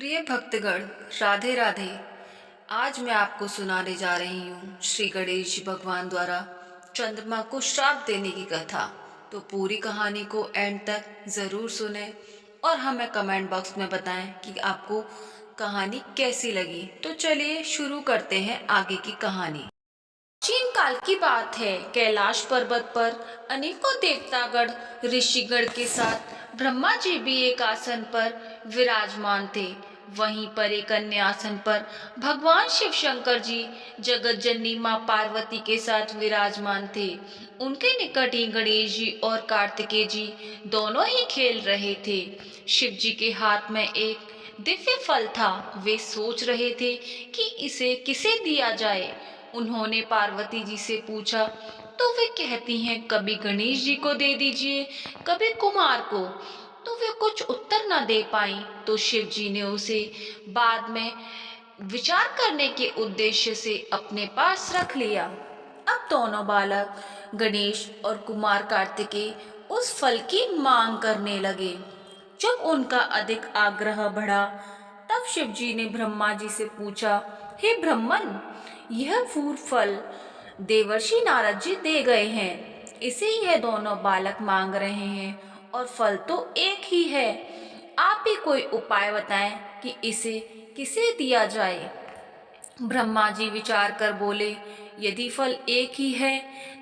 प्रिय भक्तगण, राधे राधे। आज मैं आपको सुनाने जा रही हूँ श्री गणेश जी भगवान द्वारा चंद्रमा को श्राप देने की कथा। तो पूरी कहानी को एंड तक ज़रूर सुने और हमें कमेंट बॉक्स में बताएं कि आपको कहानी कैसी लगी। तो चलिए शुरू करते हैं आगे की कहानी। प्राचीन काल की बात है। कैलाश पर्वत पर अनेकों देवतागण ऋषिगण के साथ ब्रह्मा जी भी एक आसन पर विराजमान थे। वहीं पर एक अन्य आसन पर भगवान शिव शंकर जी जगत जननी माँ पार्वती के साथ विराजमान थे। उनके निकट ही गणेश जी और कार्तिकेय जी दोनों ही खेल रहे थे। शिव जी के हाथ में एक दिव्य फल था। वे सोच रहे थे कि इसे किसे दिया जाए। उन्होंने पार्वती जी से पूछा तो वे कहती हैं कभी गणेश जी को दे दीजिए, कभी कुमार को। तो वे कुछ उत्तर न दे पाई तो शिव जी ने उसे बाद में विचार करने के उद्देश्य से अपने पास रख लिया। अब दोनों बालक गणेश और कुमार कार्तिकेय उस फल की मांग करने लगे। जब उनका अधिक आग्रह बढ़ा तब शिव जी ने ब्रह्मा जी से पूछा, हे ब्रह्मन, यह फूल फल देवर्षि नारद जी दे गए हैं। इसे यह दोनों बालक मांग रहे हैं और फल तो एक ही है। आप ही कोई उपाय बताएं कि इसे किसे दिया जाए। ब्रह्मा जी विचार कर बोले, यदि फल एक ही है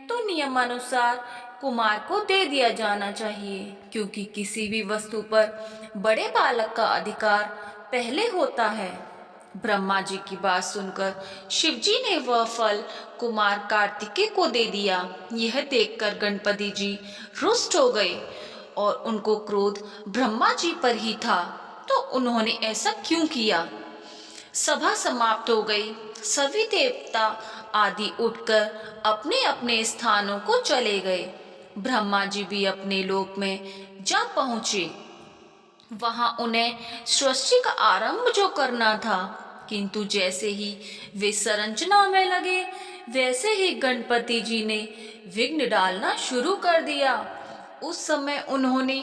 तो नियमानुसार कुमार को दे दिया जाना चाहिए, क्योंकि किसी भी वस्तु पर बड़े बालक का अधिकार पहले होता है। ब्रह्मा जी की बात सुनकर शिव जी ने वह फल कुमार कार्तिकेय को दे दिया। यह देखकर गणपति जी रुष्ट हो गए और उनको क्रोध ब्रह्मा जी पर ही था। तो उन्होंने ऐसा क्यों किया। सभा समाप्त हो गई। सभी देवता आदि उठकर अपने अपने स्थानों को चले गए। ब्रह्मा जी भी अपने लोक में जा पहुंचे। वहां उन्हें सृष्टि का आरंभ जो करना था, किंतु जैसे ही वे संरचना में लगे वैसे ही गणपति जी ने विघ्न डालना शुरू कर दिया। उस समय उन्होंने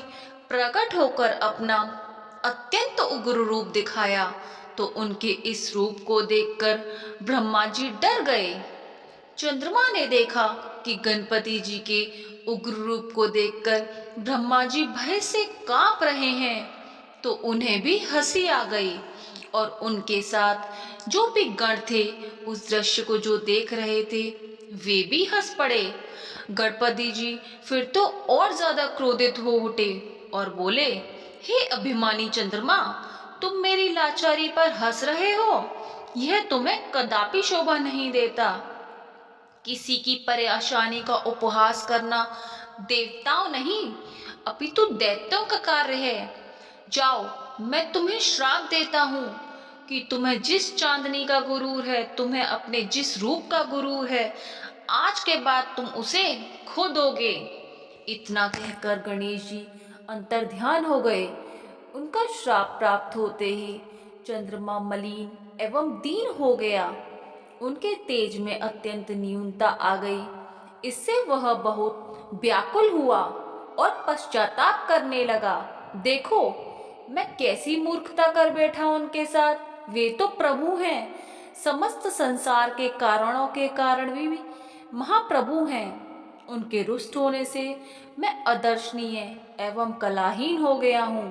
प्रकट होकर अपना अत्यंत उग्र रूप दिखाया। तो उनके इस रूप को देखकर ब्रह्मा जी डर गए। चंद्रमा ने देखा कि गणपति जी के उग्र रूप को देखकर ब्रह्मा जी भय से कांप रहे हैं। तो उन्हें भी हंसी आ गई और उनके साथ जो भी गण थे उस दृश्य को जो देख रहे थे वे भी हंस पड़े। गणपति जी फिर तो और ज्यादा क्रोधित हो उठे और बोले, हे अभिमानी चंद्रमा, तुम मेरी लाचारी पर हंस रहे हो। यह तुम्हें कदापि शोभा नहीं देता। किसी की परेशानी का उपहास करना देवताओं नहीं अपितु दैत्यों का कार्य है। जाओ, मैं तुम्हें श्राप देता हूँ कि तुम्हें जिस चांदनी का गुरूर है, तुम्हें अपने जिस रूप का गुरूर है, आज के बाद तुम उसे खो दोगे। इतना कहकर गणेश जी अंतर्ध्यान हो गए। उनका श्राप प्राप्त होते ही चंद्रमा मलिन एवं दीन हो गया। उनके तेज में अत्यंत न्यूनता आ गई। इससे वह बहुत व्याकुल हुआ और पश्चाताप करने लगा। देखो, मैं कैसी मूर्खता कर बैठा उनके साथ। वे तो प्रभु हैं, समस्त संसार के कारणों के कारण भी महाप्रभु हैं। उनके रुष्ट होने से मैं अदर्शनीय एवं कलाहीन हो गया हूँ।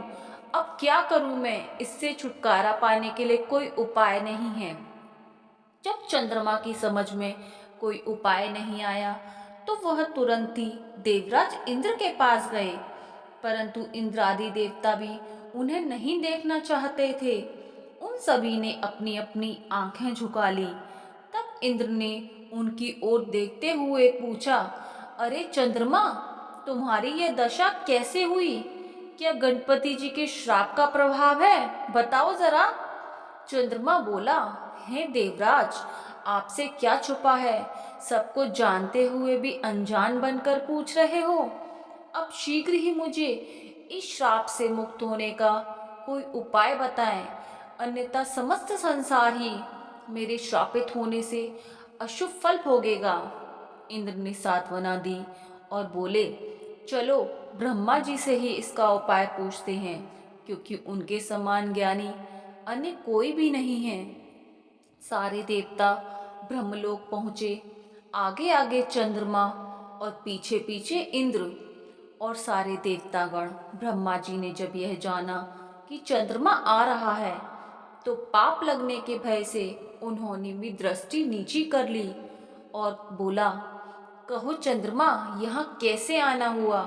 अब क्या करूँ मैं। इससे छुटकारा पाने के लिए कोई उपाय नहीं है। जब चंद्रमा की समझ में कोई उपाय नहीं आया तो वह तुरंत ही देवराज इंद्र के पास गए, परंतु इंद्रादि देवता भी उन्हें नहीं देखना चाहते थे। उन सभी ने अपनी अपनी आंखें झुका ली। तब इंद्र ने उनकी ओर देखते हुए पूछा, अरे चंद्रमा, तुम्हारी यह दशा कैसे हुई। क्या गणपति जी के श्राप का प्रभाव है, बताओ जरा। चंद्रमा बोला, हे देवराज, आपसे क्या छुपा है। सब कुछ जानते हुए भी अनजान बनकर पूछ रहे हो। अब शीघ्र ही मुझे इस श्राप से मुक्त होने का कोई उपाय बताएं, अन्यथा समस्त संसार ही मेरे श्रापित होने से अशुभ फल भोगेगा। इंद्र ने सांत्वना दी और बोले, चलो ब्रह्मा जी से ही इसका उपाय पूछते हैं, क्योंकि उनके समान ज्ञानी अन्य कोई भी नहीं है। सारे देवता ब्रह्मलोक पहुँचे। आगे आगे चंद्रमा और पीछे पीछे इंद्र और सारे देवतागण। ब्रह्मा जी ने जब यह जाना कि चंद्रमा आ रहा है तो पाप लगने के भय से उन्होंने भी दृष्टि नीची कर ली और बोला, कहो चंद्रमा, यहाँ कैसे आना हुआ?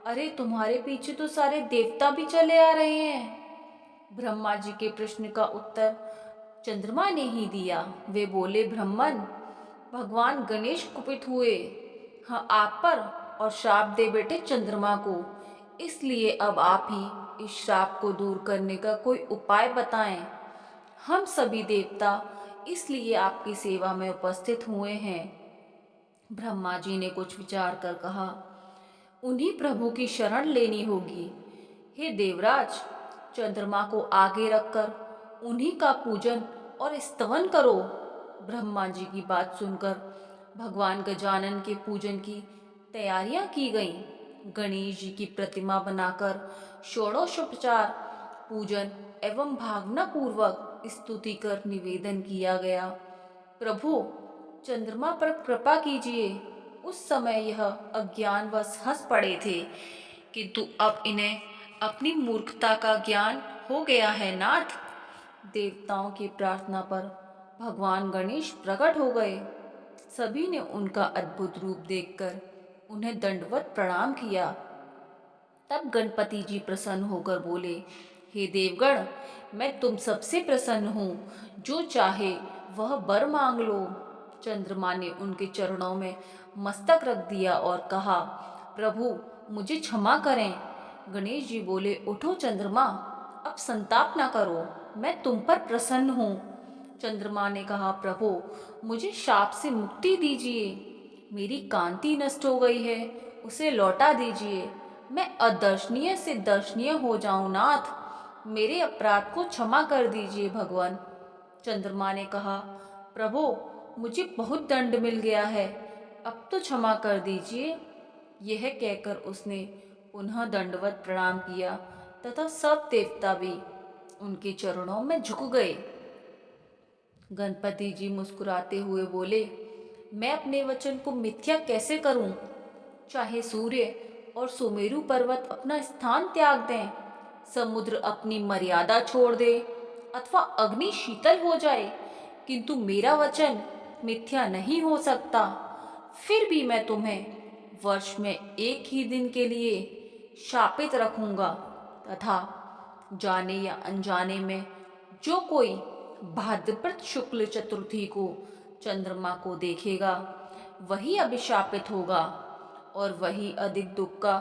अरे तुम्हारे पीछे तो सारे देवता भी चले आ रहे हैं। ब्रह्मा जी के प्रश्न का उत्तर चंद्रमा ने ही दिया। वे बोले, ब्रह्मन, भगवान गणेश कुपित हुए हाँ आप पर और श्राप दे बैठे चंद्रमा को। इसलिए अब आप ही इस श्राप को दूर करने का कोई उपाय बताएं। हम सभी देवता इसलिए आपकी सेवा में उपस्थित हुए हैं। ब्रह्मा जी ने कुछ विचार कर कहा, उन्हीं प्रभु की शरण लेनी होगी। हे देवराज, चंद्रमा को आगे रखकर उन्हीं का पूजन और स्तवन करो। ब्रह्मा जी की बात सुनकर भगवान गजानन के पूजन की तैयारियां की गईं। गणेश जी की प्रतिमा बनाकर षोडशोपचार पूजन एवं भावना पूर्वक स्तुति कर निवेदन किया गया। प्रभु, चंद्रमा पर कृपा कीजिए। उस समय यह अज्ञानवश हंस पड़े थे, किंतु अब इन्हें अपनी मूर्खता का ज्ञान हो गया है नाथ। देवताओं की प्रार्थना पर भगवान गणेश प्रकट हो गए। सभी ने उनका अद्भुत रूप देखकर उन्हें दंडवत प्रणाम किया। तब गणपति जी प्रसन्न होकर बोले, हे देवगण, मैं तुम सबसे प्रसन्न हूँ। जो चाहे वह वर मांग लो। चंद्रमा ने उनके चरणों में मस्तक रख दिया और कहा, प्रभु मुझे क्षमा करें। गणेश जी बोले, उठो चंद्रमा, अब संताप न करो, मैं तुम पर प्रसन्न हूँ। चंद्रमा ने कहा, प्रभु मुझे शाप से मुक्ति दीजिए। मेरी कांति नष्ट हो गई है, उसे लौटा दीजिए। मैं अदर्शनीय से दर्शनीय हो जाऊं नाथ। मेरे अपराध को क्षमा कर दीजिए भगवान। चंद्रमा ने कहा, प्रभु मुझे बहुत दंड मिल गया है, अब तो क्षमा कर दीजिए। यह कहकर उसने पुनः दंडवत प्रणाम किया तथा सब देवता भी उनके चरणों में झुक गए। गणपति जी मुस्कुराते हुए बोले, मैं अपने वचन को मिथ्या कैसे करूं? चाहे सूर्य और सुमेरु पर्वत अपना स्थान त्याग दें, समुद्र अपनी मर्यादा छोड़ दे अथवा अग्नि शीतल हो जाए, किंतु मेरा वचन मिथ्या नहीं हो सकता। फिर भी मैं तुम्हें वर्ष में एक ही दिन के लिए शापित रखूंगा तथा जाने या अनजाने में जो कोई भाद्रपद शुक्ल चतुर्थी को चंद्रमा को देखेगा वही अभिशापित होगा और वही अधिक दुख का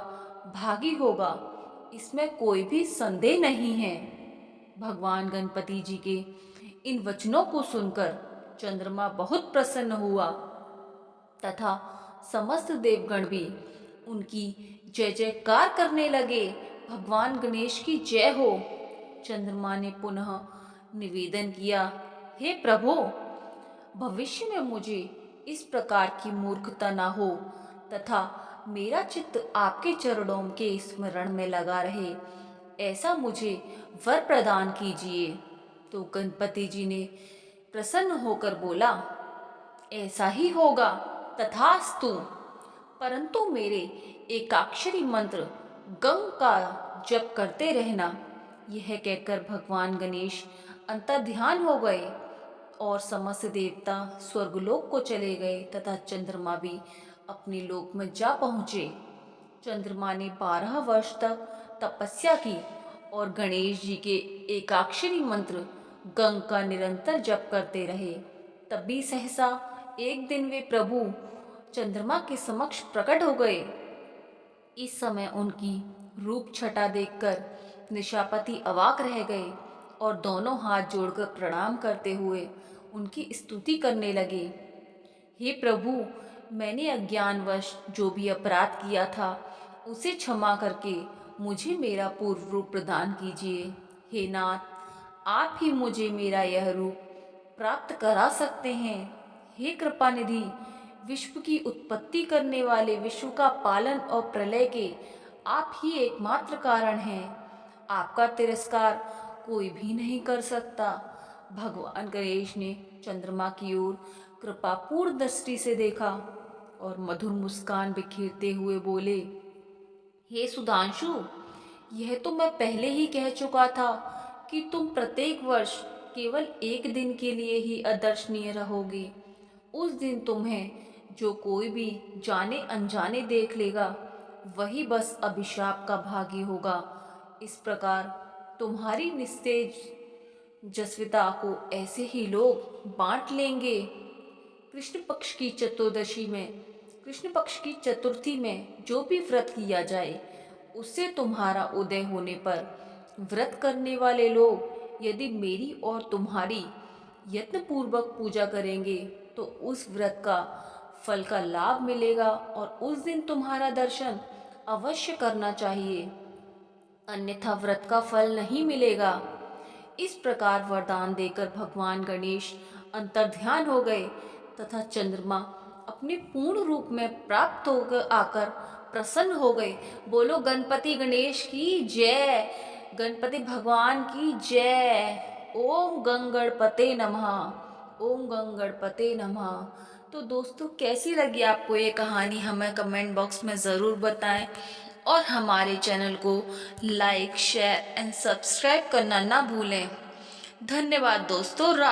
भागी होगा। इसमें कोई भी संदेह नहीं है। भगवान गणपति जी के इन वचनों को सुनकर चंद्रमा बहुत प्रसन्न हुआ तथा समस्त देवगण भी उनकी जय जयकार करने लगे। भगवान गणेश की जय हो। चंद्रमा ने पुनः निवेदन किया, हे प्रभु, भविष्य में मुझे इस प्रकार की मूर्खता न हो तथा मेरा चित्त आपके चरणों के स्मरण में लगा रहे, ऐसा मुझे वर प्रदान कीजिए। तो गणपति जी ने प्रसन्न होकर बोला, ऐसा ही होगा, तथास्तु। परंतु मेरे एकाक्षरी मंत्र गंग का जप करते रहना। यह कहकर भगवान गणेश अंतर्ध्यान हो गए और समस्त देवता स्वर्गलोक को चले गए तथा चंद्रमा भी अपने लोक में जा पहुँचे। चंद्रमा ने 12 वर्ष तक तपस्या की और गणेश जी के एकाक्षरी मंत्र गंग का निरंतर जप करते रहे। तभी सहसा एक दिन वे प्रभु चंद्रमा के समक्ष प्रकट हो गए। इस समय उनकी रूप छटा देखकर निशापति अवाक रह गए और दोनों हाथ जोड़कर प्रणाम करते हुए उनकी स्तुति करने लगे। हे प्रभु, मैंने अज्ञानवश जो भी अपराध किया था उसे क्षमा करके मुझे मेरा पूर्व रूप प्रदान कीजिए। हे नाथ, आप ही मुझे मेरा यह रूप प्राप्त करा सकते हैं। हे कृपानिधि, विश्व की उत्पत्ति करने वाले, विश्व का पालन और प्रलय के आप ही एकमात्र कारण हैं। आपका तिरस्कार कोई भी नहीं कर सकता। भगवान गणेश ने चंद्रमा की ओर कृपापूर्ण दृष्टि से देखा और मधुर मुस्कान बिखेरते हुए बोले, हे सुधांशु, यह तो मैं पहले ही कह चुका था कि तुम प्रत्येक वर्ष केवल एक दिन के लिए ही अदर्शनीय रहोगे। उस दिन तुम्हें जो कोई भी जाने अनजाने देख लेगा, वही बस अभिशाप का भागी होगा। इस प्रकार तुम्हारी निस्तेज जस्विता को ऐसे ही लोग बांट लेंगे। कृष्ण पक्ष की चतुर्दशी में, कृष्ण पक्ष की चतुर्थी में जो भी व्रत किया जाए, उससे तुम्हारा उदय होने पर व्रत करने वाले लोग यदि मेरी और तुम्हारी यत्नपूर्वक पूजा करेंगे तो उस व्रत का फल का लाभ मिलेगा और उस दिन तुम्हारा दर्शन अवश्य करना चाहिए, अन्यथा व्रत का फल नहीं मिलेगा। इस प्रकार वरदान देकर भगवान गणेश अंतर्ध्यान हो गए तथा चंद्रमा अपने पूर्ण रूप में प्राप्त होकर आकर प्रसन्न हो गए। बोलो गणपति गणेश की जय, गणपति भगवान की जय। ओम गंगणपते नमः, ओम गंगणपते नमः। तो दोस्तों, कैसी लगी आपको ये कहानी, हमें कमेंट बॉक्स में ज़रूर बताएं और हमारे चैनल को लाइक, शेयर एंड सब्सक्राइब करना ना भूलें। धन्यवाद दोस्तों।